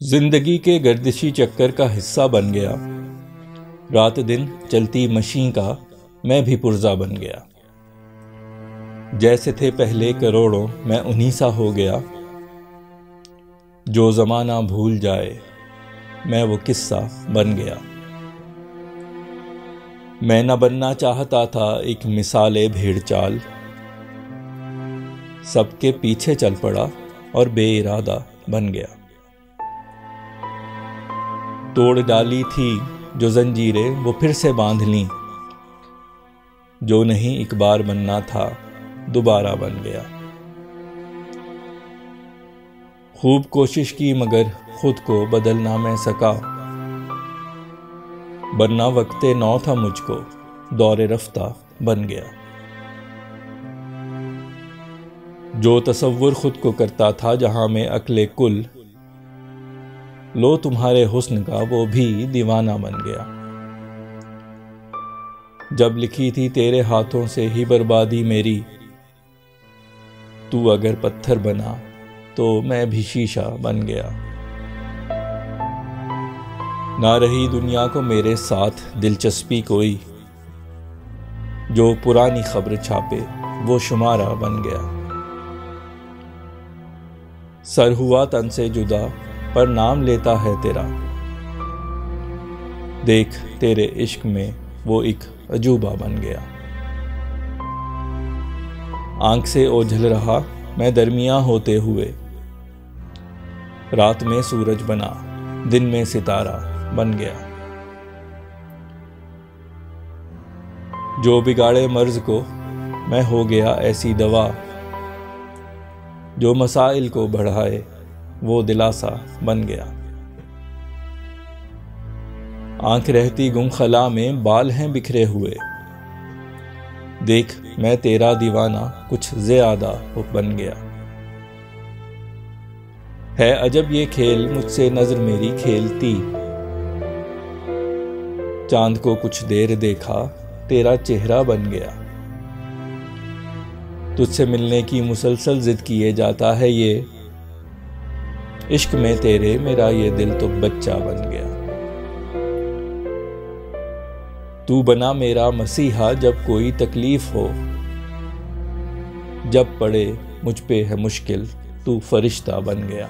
زندگی کے گردشی چکر کا حصہ بن گیا، رات دن چلتی مشین کا میں بھی پرزا بن گیا۔ جیسے تھے پہلے کروڑوں میں انہی سا ہو گیا، جو زمانہ بھول جائے میں وہ قصہ بن گیا۔ میں نہ بننا چاہتا تھا ایک مثال بھیڑ چال، سب کے پیچھے چل پڑا اور بے ارادہ بن گیا۔ توڑ ڈالی تھی جو زنجیریں وہ پھر سے باندھ لیں، جو نہیں ایک بار بننا تھا دوبارہ بن گیا۔ خوب کوشش کی مگر خود کو بدل نہ میں سکا، بننا وقت نو تھا مجھ کو دور رفتہ بن گیا۔ جو تصور خود کو کرتا تھا جہاں میں عقل کل، لو تمہارے حسن کا وہ بھی دیوانہ بن گیا۔ جب لکھی تھی تیرے ہاتھوں سے ہی بربادی میری، تو اگر پتھر بنا تو میں بھی شیشہ بن گیا۔ نہ رہی دنیا کو میرے ساتھ دلچسپی کوئی، جو پرانی خبر چھاپے وہ شمارہ بن گیا۔ سر ہوا تن سے جدا پر نام لیتا ہے تیرا، دیکھ تیرے عشق میں وہ ایک عجوبہ بن گیا۔ آنکھ سے اوجھل رہا میں درمیاں ہوتے ہوئے، رات میں سورج بنا دن میں ستارہ بن گیا۔ جو بگاڑے مرض کو میں ہو گیا ایسی دوا، جو مسائل کو بڑھائے وہ دلاسا بن گیا۔ آنکھ رہتی گم خلا میں بال ہیں بکھرے ہوئے، دیکھ میں تیرا دیوانہ کچھ زیادہ بن گیا۔ ہے عجب یہ کھیل مجھ سے نظر میری کھیلتی، چاند کو کچھ دیر دیکھا تیرا چہرہ بن گیا۔ تجھ سے ملنے کی مسلسل ضد کیے جاتا ہے یہ، عشق میں تیرے میرا یہ دل تو بچہ بن گیا۔ تو بنا میرا مسیحا جب کوئی تکلیف ہو، جب پڑے مجھ پہ ہے مشکل تو فرشتہ بن گیا۔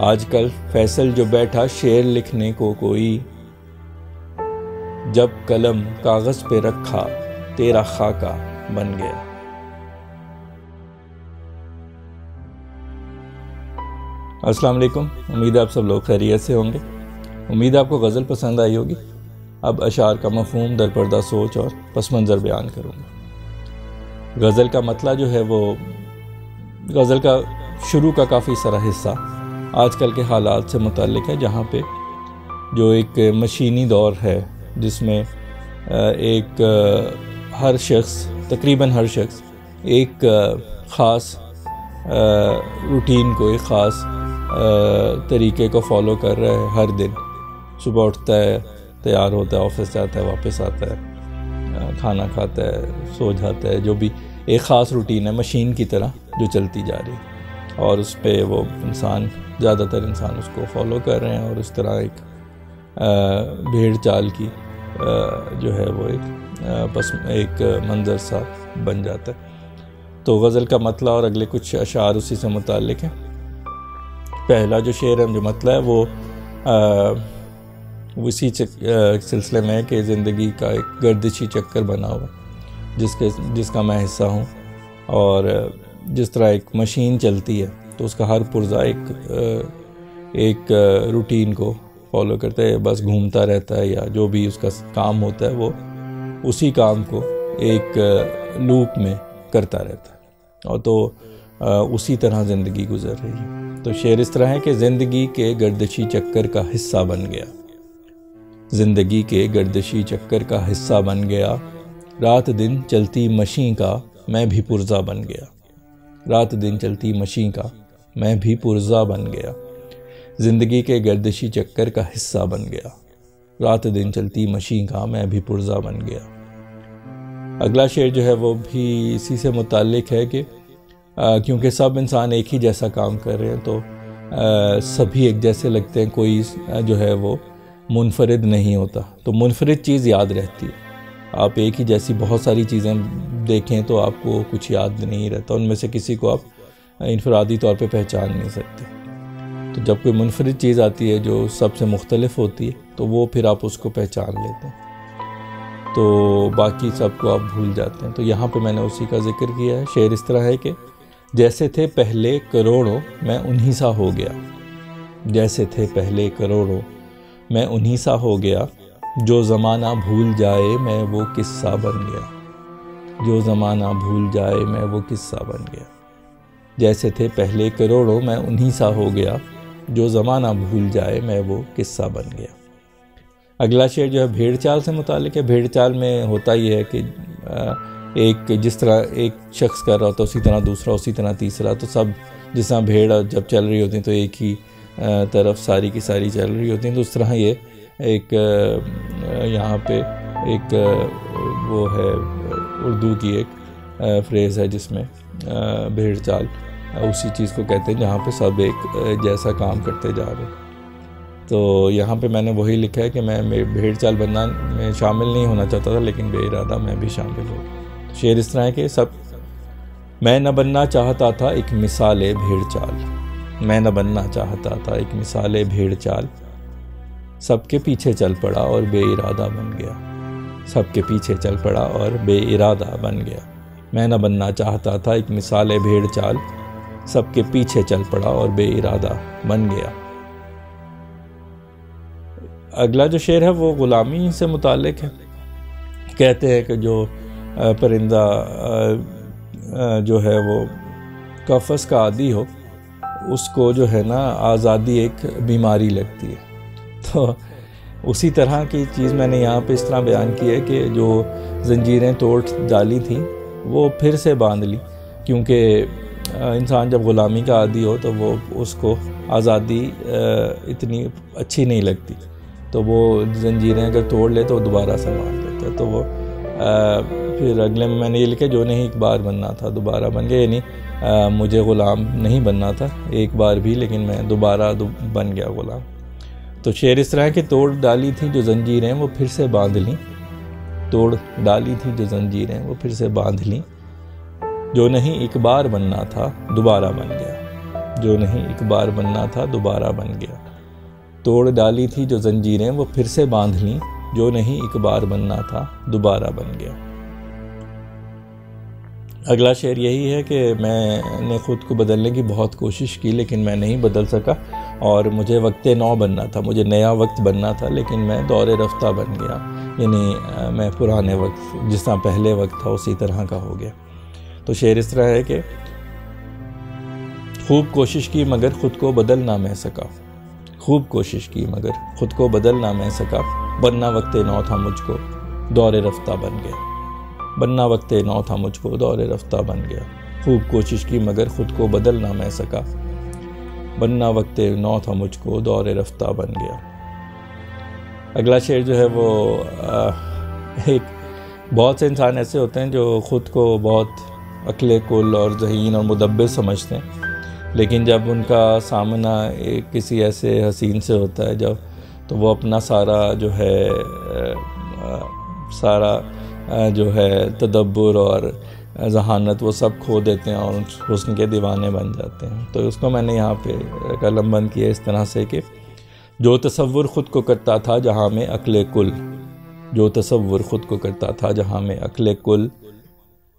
آج کل فیصل جو بیٹھا شعر لکھنے کو کوئی، جب قلم کاغذ پہ رکھا تیرا خاکہ بن گیا۔ السلام علیکم، امید ہے آپ سب لوگ خیریت سے ہوں گے۔ امید ہے آپ کو غزل پسند آئی ہوگی۔ اب اشعار کا مفہوم در پردہ سوچ اور پس منظر بیان کروں گا۔ غزل کا مطلع جو ہے وہ غزل کا شروع کا کافی سارا حصہ آج کل کے حالات سے متعلق ہے، جہاں پہ جو ایک مشینی دور ہے جس میں ایک ہر شخص تقریباً ہر شخص ایک خاص روٹین کو، ایک خاص طریقے کو فالو کر رہا ہے۔ ہر دن صبح اٹھتا ہے، تیار ہوتا ہے، آفس جاتا ہے، واپس آتا ہے، کھانا کھاتا ہے، سو جاتا ہے، جو بھی ایک خاص روٹین ہے مشین کی طرح جو چلتی جا رہی ہے، اور اس پہ وہ انسان زیادہ تر انسان اس کو فالو کر رہے ہیں، اور اس طرح ایک بھیڑ چال کی جو ہے وہ ایک منظر سا بن جاتا ہے۔ تو غزل کا مطلع اور اگلے کچھ اشعار اسی سے متعلق ہیں۔ پہلا جو شعر ہے جو مطلع ہے وہ اسی سلسلے میں ہے کہ زندگی کا ایک گردشی چکر بنا ہوا جس کا میں حصہ ہوں، اور جس طرح ایک مشین چلتی ہے تو اس کا ہر پرزا ایک روٹین کو فالو کرتا ہے، بس گھومتا رہتا ہے، یا جو بھی اس کا کام ہوتا ہے وہ اسی کام کو ایک لوپ میں کرتا رہتا ہے، اور تو اسی طرح زندگی گزر رہی ہے۔ تو شعر اس طرح ہے کہ زندگی کے گردشی چکر کا حصہ بن گیا، زندگی کے گردشی چکر کا حصہ بن گیا، رات دن چلتی مشین کا میں بھی پرزا بن گیا، رات دن چلتی مشین کا میں بھی پرزا بن گیا، زندگی کے گردشی چکر کا حصہ بن گیا، رات دن چلتی مشین کا میں بھی پرزا بن گیا۔ اگلا شعر جو ہے وہ بھی اسی سے متعلق ہے کہ کیونکہ سب انسان ایک ہی جیسا کام کر رہے ہیں، تو سبھی ایک جیسے لگتے ہیں، کوئی جو ہے وہ منفرد نہیں ہوتا، تو منفرد چیز یاد رہتی ہے۔ آپ ایک ہی جیسی بہت ساری چیزیں دیکھیں تو آپ کو کچھ یاد نہیں رہتا، ان میں سے کسی کو آپ انفرادی طور پہ پہچان نہیں سکتے۔ تو جب کوئی منفرد چیز آتی ہے جو سب سے مختلف ہوتی ہے تو وہ پھر آپ اس کو پہچان لیتے ہیں، تو باقی سب کو آپ بھول جاتے ہیں۔ تو یہاں پہ میں نے اسی کا ذکر کیا ہے۔ شعر اس طرح ہے کہ جیسے تھے پہلے کروڑوں میں انہی سا ہو گیا، جیسے تھے پہلے کروڑوں میں انہی سا ہو گیا، جو زمانہ بھول جائے میں وہ قصہ بن گیا، جو زمانہ بھول جائے میں وہ قصہ بن گیا، جیسے تھے پہلے کروڑوں میں انہی سا ہو گیا، جو زمانہ بھول جائے میں وہ قصہ بن گیا۔ اگلا شعر جو ہے بھیڑ چال سے متعلق ہے۔ بھیڑ چال میں ہوتا یہ ہے کہ ایک جس طرح ایک شخص کر رہا ہوتا ہے اسی طرح دوسرا، اسی طرح تیسرا، تو سب جس طرح بھیڑ جب چل رہی ہوتی ہیں تو ایک ہی طرف ساری کی ساری چل رہی ہوتی ہیں، تو اس طرح یہ ایک یہاں پہ ایک وہ ہے اردو کی ایک فریز ہے جس میں بھیڑ چال اسی چیز کو کہتے ہیں جہاں پہ سب ایک جیسا کام کرتے جا رہے ہیں۔ تو یہاں پہ میں نے وہی لکھا ہے کہ میں بھیڑ چال بننا میں شامل نہیں ہونا چاہتا تھا، لیکن بے ارادہ میں بھی شامل ہو گیا۔ شعر اس طرح ہے کہ میں نہ بننا چاہتا تھا ایک مثال بھیڑ چال، میں نہ بننا چاہتا تھا ایک مثال بھیڑ چال، سب کے پیچھے چل پڑا اور بے ارادہ بن گیا، سب کے پیچھے چل پڑا اور بے ارادہ بن گیا۔ میں نہ بننا چاہتا تھا ایک مثال بھیڑ چال، سب کے پیچھے چل پڑا اور بے ارادہ بن گیا۔ اگلا جو شعر ہے وہ غلامی سے متعلق ہے۔ کہتے ہیں کہ جو پرندہ جو ہے وہ قفس کا عادی ہو، اس کو جو ہے نا آزادی ایک بیماری لگتی ہے۔ تو اسی طرح کی چیز میں نے یہاں پہ اس طرح بیان کی ہے کہ جو زنجیریں توڑ ڈالی تھیں وہ پھر سے باندھ لی، کیونکہ انسان جب غلامی کا عادی ہو تو وہ اس کو آزادی اتنی اچھی نہیں لگتی، تو وہ زنجیریں اگر توڑ لے تو دوبارہ سے باندھ لیتا ہے۔ تو وہ پھر اگلے میں نے یہ لکھا جو نہیں ایک بار بننا تھا دوبارہ بن گیا، یعنی مجھے غلام نہیں بننا تھا ایک بار بھی، لیکن میں دوبارہ بن گیا غلام۔ تو شعر اس طرح کہ توڑ ڈالی تھی جو زنجیریں وہ پھر سے باندھ لیں، توڑ ڈالی تھی جو زنجیریں وہ پھر سے باندھ لیں، جو نہیں ایک بار بننا تھا دوبارہ بن گیا، جو نہیں ایک بار بننا تھا دوبارہ بن گیا، توڑ ڈالی تھی جو زنجیریں وہ پھر سے باندھ لیں، جو نہیں ایک بار بننا تھا دوبارہ بن گیا۔ اگلا شعر یہی ہے کہ میں نے خود کو بدلنے کی بہت کوشش کی لیکن میں نہیں بدل سکا، اور مجھے وقت نو بننا تھا، مجھے نیا وقت بننا تھا، لیکن میں دور رفتہ بن گیا، یعنی میں پرانے وقت جس طرح پہلے وقت تھا اسی طرح کا ہو گیا۔ تو شعر اس طرح ہے کہ خوب کوشش کی مگر خود کو بدل نہ میں سکا، خوب کوشش کی مگر خود کو بدل نہ میں سکا، بننا وقت نو تھا مجھ کو دور رفتہ بن گیا، بننا وقت نو تھا مجھ کو دور رفتہ بن گیا، خوب کوشش کی مگر خود کو بدل نہ میں سکا، بننا وقت نو تھا مجھ کو دور رفتہ بن گیا۔ اگلا شعر جو ہے وہ ایک بہت سے انسان ایسے ہوتے ہیں جو خود کو بہت عقل کل اور ذہین اور مدبر سمجھتے ہیں، لیکن جب ان کا سامنا کسی ایسے حسین سے ہوتا ہے تو وہ اپنا سارا جو ہے تدبر اور ذہانت وہ سب کھو دیتے ہیں اور حسن کے دیوانے بن جاتے ہیں۔ تو اس کو میں نے یہاں پہ قلم بند کیا اس طرح سے کہ جو تصور خود کو کرتا تھا جہاں میں عقل کل، جو تصور خود کو کرتا تھا جہاں میں عقل کل،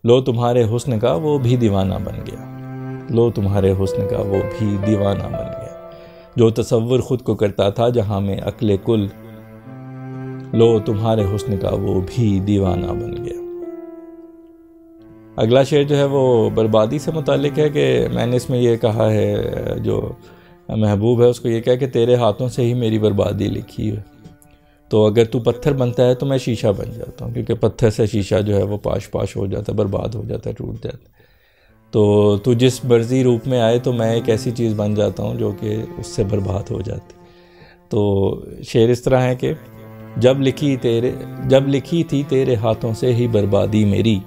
لو تمہارے حسن کا وہ بھی دیوانہ بن گیا، لو تمہارے حسن کا وہ بھی دیوانہ بن گیا، جو تصور خود کو کرتا تھا جہاں میں عقل کل، لو تمہارے حسن کا وہ بھی دیوانہ بن گیا۔ اگلا شعر جو ہے وہ بربادی سے متعلق ہے کہ میں نے اس میں یہ کہا ہے، جو محبوب ہے اس کو یہ کہا کہ تیرے ہاتھوں سے ہی میری بربادی لکھی ہے، تو اگر تو پتھر بنتا ہے تو میں شیشہ بن جاتا ہوں، کیونکہ پتھر سے شیشہ جو ہے وہ پاش ہو جاتا ہے، برباد ہو جاتا ہے، ٹوٹ جاتا ہے۔ تو جس مرضی روپ میں آئے تو میں ایک ایسی چیز بن جاتا ہوں جو کہ اس سے برباد ہو جاتی۔ تو شعر اس طرح ہے کہ جب لکھی تھی تیرے ہاتھوں سے ہی بربادی میری،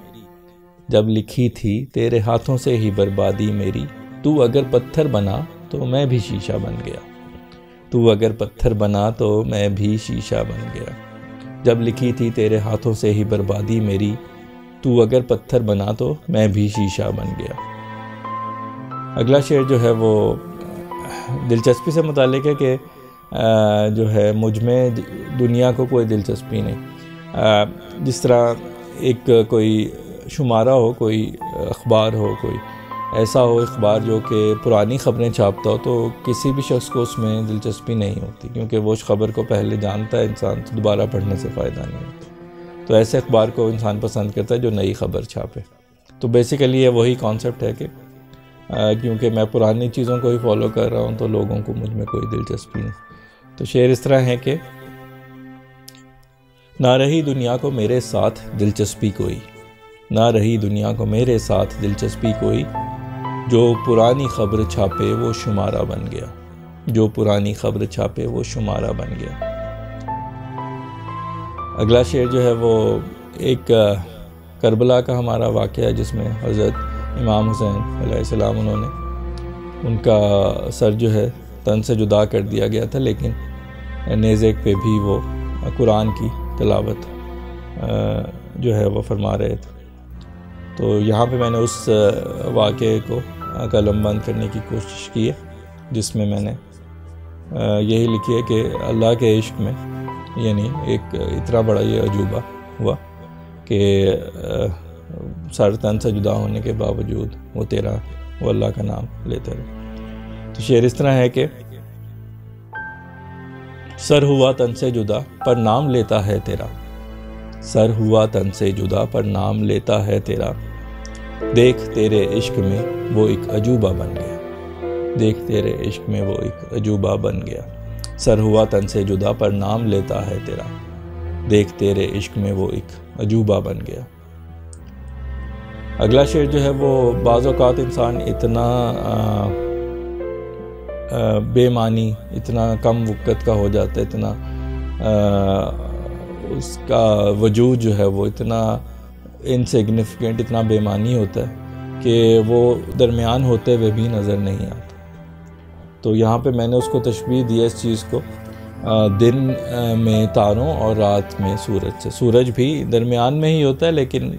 جب لکھی تھی تیرے ہاتھوں سے ہی بربادی میری، تو اگر پتھر بنا تو میں بھی شیشہ بن گیا، تو اگر پتھر بنا تو میں بھی شیشہ بن گیا، جب لکھی تھی تیرے ہاتھوں سے ہی بربادی میری، تو اگر پتھر بنا تو میں بھی شیشہ بن گیا۔ اگلا شعر جو ہے وہ دلچسپی سے متعلق ہے کہ جو ہے مجھ میں دنیا کو کوئی دلچسپی نہیں۔ جس طرح ایک کوئی شمارہ ہو، کوئی اخبار ہو، کوئی ایسا ہو اخبار جو کہ پرانی خبریں چھاپتا ہو، تو کسی بھی شخص کو اس میں دلچسپی نہیں ہوتی، کیونکہ وہ اس خبر کو پہلے جانتا ہے انسان، تو دوبارہ پڑھنے سے فائدہ نہیں ہوتا۔ تو ایسے اخبار کو انسان پسند کرتا ہے جو نئی خبر چھاپے۔ تو بیسیکلی یہ وہی کانسیپٹ ہے کہ کیونکہ میں پرانی چیزوں کو ہی فالو کر رہا ہوں تو لوگوں کو مجھ میں کوئی دلچسپی نہیں۔ تو شعر اس طرح ہے کہ نہ رہی دنیا کو میرے ساتھ دلچسپی کوئی، نہ رہی دنیا کو میرے ساتھ دلچسپی کوئی، جو پرانی خبر چھاپے وہ شمارہ بن گیا، جو پرانی خبر چھاپے وہ شمارہ بن گیا۔ اگلا شعر جو ہے وہ ایک کربلا کا ہمارا واقعہ ہے، جس میں حضرت امام حسین علیہ السلام ان کا سر جو ہے تن سے جدا کر دیا گیا تھا، لیکن نیزے پہ بھی وہ قرآن کی تلاوت جو ہے وہ فرما رہے تھے۔ تو یہاں پہ میں نے اس واقعے کو قلم بند کرنے کی کوشش کی ہے، جس میں میں نے یہی لکھی ہے کہ اللہ کے عشق میں یعنی ایک اتنا بڑا یہ عجوبہ ہوا کہ سر تن سے جدا ہونے کے باوجود وہ اللہ کا نام لیتے رہے۔ تو شعر اس طرح ہے کہ سر ہوا تن سے جدا پر نام لیتا ہے تیرا، سر ہوا تن سے جدا پر نام لیتا ہے تیرا، دیکھ تیرے عشق میں وہ ایک عجوبہ بن گیا، دیکھ تیرے عشق میں وہ ایک عجوبہ بن گیا، سر ہوا تن سے جدا پر نام لیتا ہے تیرا، دیکھ تیرے عشق میں وہ ایک عجوبہ بن گیا۔ اگلا شعر جو ہے وہ بعض اوقات انسان اتنا بے معنی، اتنا کم وقت کا ہو جاتا ہے، اتنا اس کا وجود جو ہے وہ اتنا انسگنیفیکنٹ، اتنا بے معنی ہوتا ہے کہ وہ درمیان ہوتے ہوئے بھی نظر نہیں آتا۔ تو یہاں پہ میں نے اس کو تشبیہ دیا اس چیز کو دن میں تاروں اور رات میں سورج سے۔ سورج بھی درمیان میں ہی ہوتا ہے، لیکن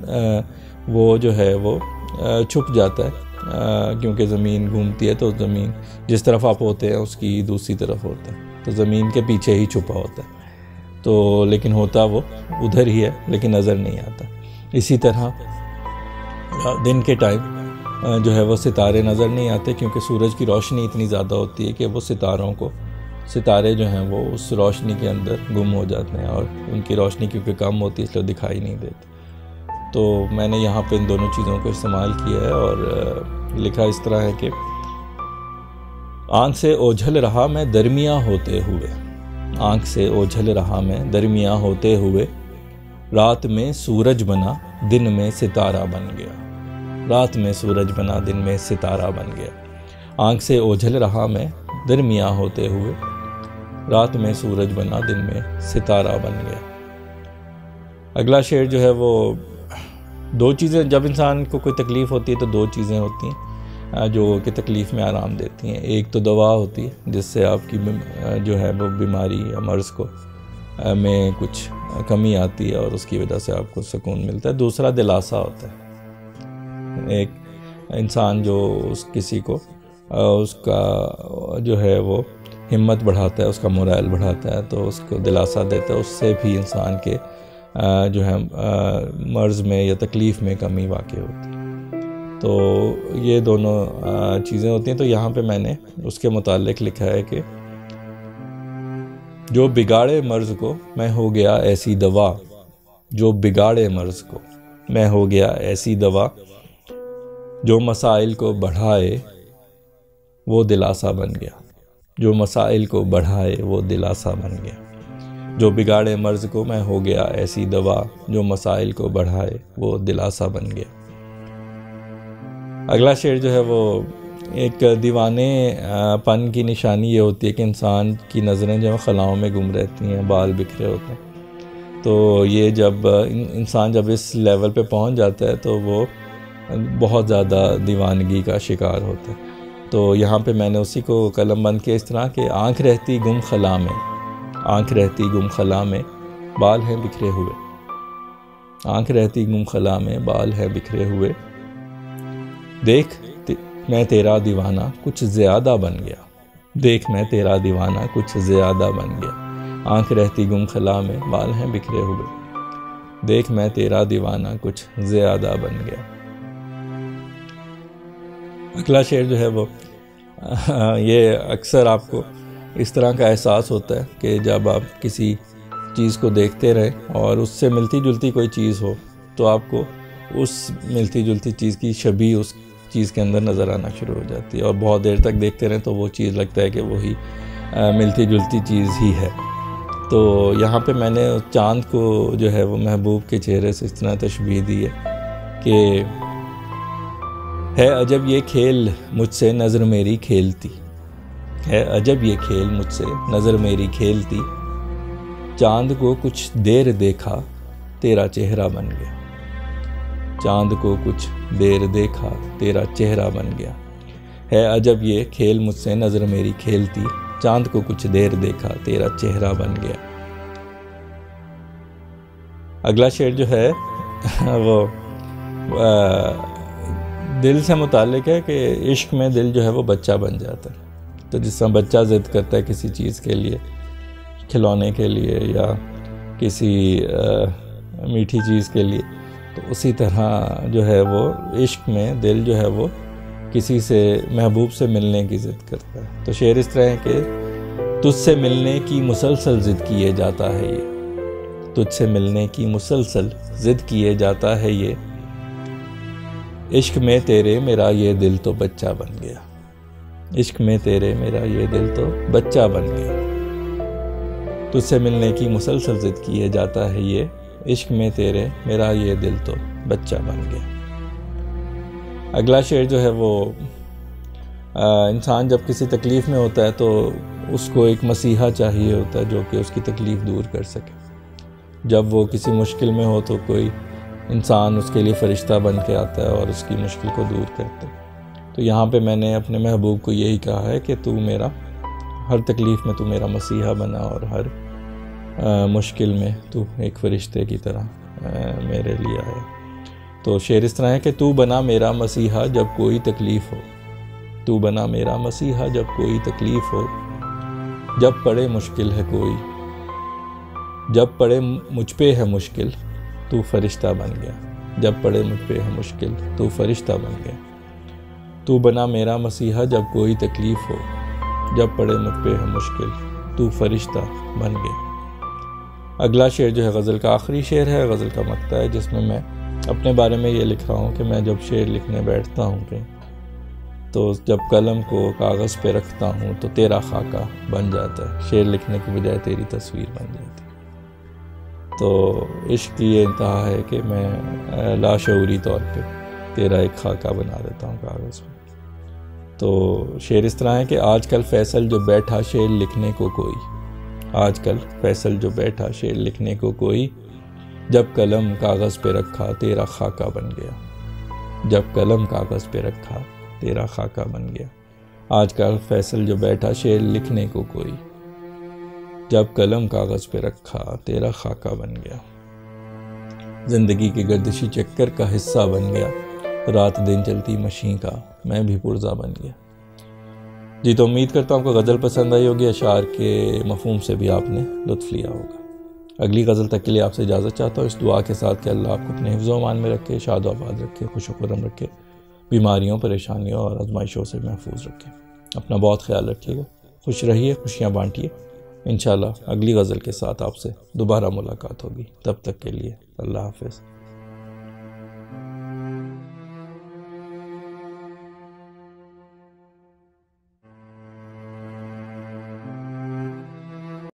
وہ جو ہے وہ چھپ جاتا ہے، کیونکہ زمین گھومتی ہے، تو زمین جس طرف آپ ہوتے ہیں اس کی دوسری طرف ہوتا ہے، تو زمین کے پیچھے ہی چھپا ہوتا ہے، تو لیکن ہوتا وہ ادھر ہی ہے، لیکن نظر نہیں آتا۔ اسی طرح دن کے ٹائم جو ہے وہ ستارے نظر نہیں آتے، کیونکہ سورج کی روشنی اتنی زیادہ ہوتی ہے کہ وہ ستارے جو ہیں وہ اس روشنی کے اندر گم ہو جاتے ہیں، اور ان کی روشنی کیونکہ کم ہوتی ہے اس لیے دکھائی نہیں دیتی۔ تو میں نے یہاں پہ ان دونوں چیزوں کو استعمال کیا ہے اور لکھا اس طرح ہے کہ آنکھ سے اوجھل رہا میں درمیاں ہوتے ہوئے، آنکھ سے اوجھل رہا میں درمیاں ہوتے ہوئے، رات میں سورج بنا دن میں ستارہ بن گیا، رات میں سورج بنا دن میں ستارہ بن گیا، آنکھ سے اوجھل رہا میں درمیاں ہوتے ہوئے، رات میں سورج بنا دن میں ستارہ بن گیا۔ اگلا شعر جو ہے وہ دو چیزیں، جب انسان کو کوئی تکلیف ہوتی ہے تو دو چیزیں ہوتی ہیں جو کہ تکلیف میں آرام دیتی ہیں۔ ایک تو دوا ہوتی ہے جس سے آپ کی جو ہے وہ بیماری یا مرض کو میں کچھ کمی آتی ہے اور اس کی وجہ سے آپ کو سکون ملتا ہے۔ دوسرا دلاسا ہوتا ہے، ایک انسان جو کسی کو اس کا جو ہے وہ ہمت بڑھاتا ہے، اس کا مورائل بڑھاتا ہے، تو اس کو دلاسا دیتا ہے، اس سے بھی انسان کے جو ہے مرض میں یا تکلیف میں کمی واقع ہوتی ہے۔ تو یہ دونوں چیزیں ہوتی ہیں۔ تو یہاں پہ میں نے اس کے متعلق لکھا ہے کہ جو بگاڑے مرض کو میں ہو گیا ایسی دوا، جو بگاڑے مرض کو میں ہو گیا ایسی دوا، جو مسائل کو بڑھائے وہ دلاسا بن گیا، جو مسائل کو بڑھائے وہ دلاسا بن گیا، جو بگاڑے مرض کو میں ہو گیا ایسی دوا، جو مسائل کو بڑھائے وہ دلاسا بن گیا۔ اگلا شعر جو ہے وہ ایک دیوانے پن کی نشانی یہ ہوتی ہے کہ انسان کی نظریں جو خلاؤں میں گم رہتی ہیں، بال بکھرے ہوتے ہیں۔ تو یہ جب انسان جب اس لیول پہ پہنچ جاتا ہے تو وہ بہت زیادہ دیوانگی کا شکار ہوتا ہے۔ تو یہاں پہ میں نے اسی کو قلم بند کیا اس طرح کہ آنکھ رہتی گم خلا میں، آنکھ رہتی گم خلا میں بال ہیں بکھرے ہوئے، آنکھ رہتی گم خلا میں بال ہے بکھرے ہوئے، دیکھ میں تیرا دیوانہ کچھ زیادہ بن گیا، دیکھ میں تیرا دیوانہ کچھ زیادہ بن گیا، آنکھ رہتی گم خلا میں بال ہیں بکھرے ہوئے، دیکھ میں تیرا دیوانہ کچھ زیادہ بن گیا۔ اگلا شعر جو ہے وہ یہ اکثر آپ کو اس طرح کا احساس ہوتا ہے کہ جب آپ کسی چیز کو دیکھتے رہیں اور اس سے ملتی جلتی کوئی چیز ہو تو آپ کو اس ملتی جلتی چیز کی شبیہ اس چیز کے اندر نظر آنا شروع ہو جاتی ہے، اور بہت دیر تک دیکھتے رہیں تو وہ چیز لگتا ہے کہ وہی ملتی جلتی چیز ہی ہے۔ تو یہاں پہ میں نے چاند کو جو ہے وہ محبوب کے چہرے سے اس طرح تشبیہ دی ہے کہ ہے عجب یہ کھیل مجھ سے نظر میری کھیلتی، ہے عجب یہ کھیل مجھ سے نظر میری کھیلتی، چاند کو کچھ دیر دیکھا تیرا چہرہ بن گیا، چاند کو کچھ دیر دیکھا تیرا چہرہ بن گیا، ہے عجب یہ کھیل مجھ سے نظر میری کھیلتی، چاند کو کچھ دیر دیکھا تیرا چہرہ بن گیا۔ اگلا شعر جو ہے وہ دل سے متعلق ہے کہ عشق میں دل جو ہے وہ بچہ بن جاتا ہے، تو جس طرح بچہ ضد کرتا ہے کسی چیز کے لیے، کھلونے کے لیے یا کسی میٹھی چیز کے لیے، تو اسی طرح جو ہے وہ عشق میں دل جو ہے وہ کسی سے محبوب سے ملنے کی ضد کرتا ہے۔ تو شعر اس طرح ہے کہ تجھ سے ملنے کی مسلسل ضد کیے جاتا ہے یہ، تجھ سے ملنے کی مسلسل ضد کیے جاتا ہے یہ، عشق میں تیرے میرا یہ دل تو بچہ بن گیا، عشق میں تیرے میرا یہ دل تو بچہ بن گیا، تجھ سے ملنے کی مسلسل ضد کیے جاتا ہے یہ، عشق میں تیرے میرا یہ دل تو بچہ بن گیا۔ اگلا شعر جو ہے وہ انسان جب کسی تکلیف میں ہوتا ہے تو اس کو ایک مسیحا چاہیے ہوتا ہے جو کہ اس کی تکلیف دور کر سکے، جب وہ کسی مشکل میں ہو تو کوئی انسان اس کے لیے فرشتہ بن کے آتا ہے اور اس کی مشکل کو دور کرتا ہے۔ تو یہاں پہ میں نے اپنے محبوب کو یہی کہا ہے کہ تو میرا ہر تکلیف میں تو میرا مسیحا بنا، اور ہر مشکل میں تو ایک فرشتے کی طرح میرے لیے آیا۔ تو شعر اس طرح ہے کہ تو بنا میرا مسیحا جب کوئی تکلیف ہو، تو بنا میرا مسیحا جب کوئی تکلیف ہو، جب پڑے مشکل ہے کوئی، جب پڑے مجھ پہ ہے مشکل تو فرشتہ بن گیا، جب پڑے مجھ پہ ہے مشکل تو فرشتہ بن گیا، تو بنا میرا مسیحا جب کوئی تکلیف ہو، جب پڑے مجھ پہ ہے مشکل تو فرشتہ بن گیا۔ اگلا شعر جو ہے غزل کا آخری شعر ہے، غزل کا مقطع ہے، جس میں اپنے بارے میں یہ لکھ رہا ہوں کہ میں جب شعر لکھنے بیٹھتا ہوں کہیں تو جب قلم کو کاغذ پہ رکھتا ہوں تو تیرا خاکہ بن جاتا ہے، شعر لکھنے کی بجائے تیری تصویر بن جاتی ہے۔ تو عشق کی یہ انتہا ہے کہ میں لاشعوری طور پہ تیرا ایک خاکہ بنا دیتا ہوں کاغذ پہ۔ تو شعر اس طرح ہے کہ آج کل فیصل جو بیٹھا شعر لکھنے کو کوئی، آج کل فیصل جو بیٹھا شعر لکھنے کو کوئی، جب قلم کاغذ پہ رکھا تیرا خاکہ بن گیا، جب قلم کاغذ پہ رکھا تیرا خاکہ بن گیا، آج کل فیصل جو بیٹھا شعر لکھنے کو کوئی، جب قلم کاغذ پہ رکھا تیرا خاکہ بن گیا، زندگی کے گردشی چکر کا حصہ بن گیا، رات دن چلتی مشین کا میں بھی پرزہ بن گیا۔ جی تو امید کرتا ہوں کہ غزل پسند آئی ہوگی، اشعار کے مفہوم سے بھی آپ نے لطف لیا ہوگا۔ اگلی غزل تک کے لیے آپ سے اجازت چاہتا ہوں اس دعا کے ساتھ کہ اللہ آپ کو اپنے حفظ و امان میں رکھے، شاد و آباد رکھے، خوش و خرم رکھے، بیماریوں پریشانیوں اور آزمائشوں سے محفوظ رکھے۔ اپنا بہت خیال رکھیے گا، خوش رہیے، خوشیاں بانٹیے۔ انشاءاللہ اگلی غزل کے ساتھ آپ سے دوبارہ ملاقات ہوگی، تب تک کے لیے اللہ حافظ۔